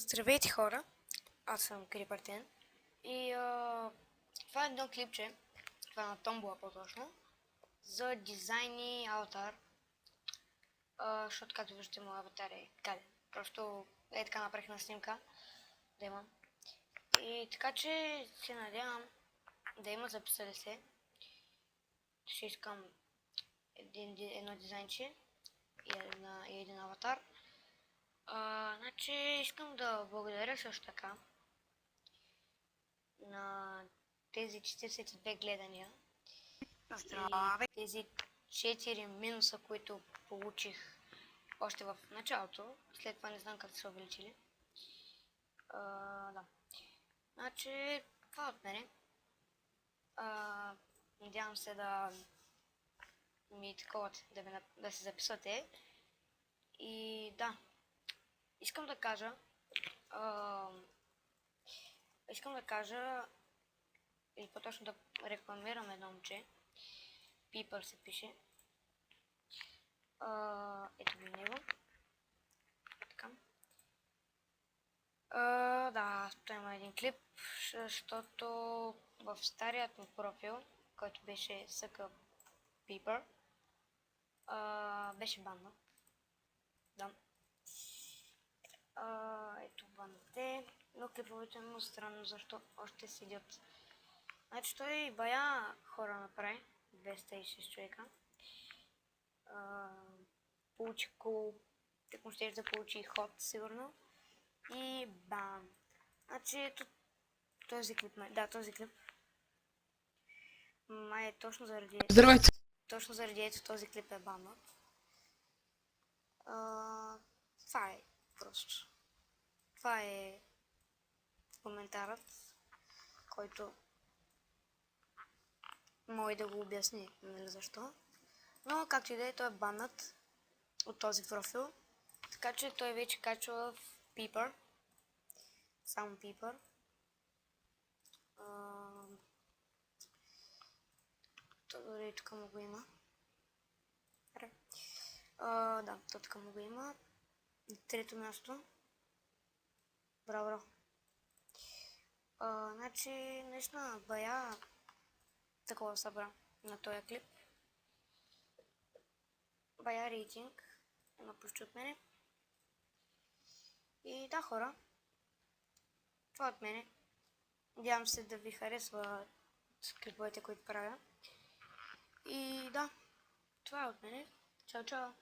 Здравейте хора, аз съм Крипартен и това е едно клипче, това е на Томбула по-точно, за дизайн и аватар, защото както виждате моят аватар е гаден, просто е така направих на снимка да имам. И така че се надявам да има, записали се, ще искам едно дизайнче и един аватар. Значи искам да благодаря също така на тези 42 гледания и тези 4 минуса, които получих още в началото. След това не знам как са увеличили. Да. Значи това от мене. Надявам се да ми таковат, да се записвате. И да, искам да кажа или по-точно да рекламирам едно момче. Пипър се пише. Ето ви него. Така. Да, той има един клип, защото в старият му профил, който беше SK Пипър, беше баннат. Да. Ето банате, но клиповете му странно защо още седят. Значи той бая хора направи, 206 човека. Получи так му щеш да получи ход сигурно. И бам! Значи ето този клип, този клип. Май е точно заради... Здравейте! Точно заради ето този клип е баннат. Това е просто. Това е коментарът, който може да го обясни, нали защо. Но както и да е, той е баннат от този профил. Така че той вече качва в Пипър. Само Пипър. Дори тук му го има. Да, то тук му го има. Трето място. Браво. Значи, наистина бая такова събра на този клип. Бая рейтинг. Едно плюсче от мене. И да, хора. Това от мене. Надявам се да ви харесва клиповете, които правя. И да, това е от мене. Чао, чао!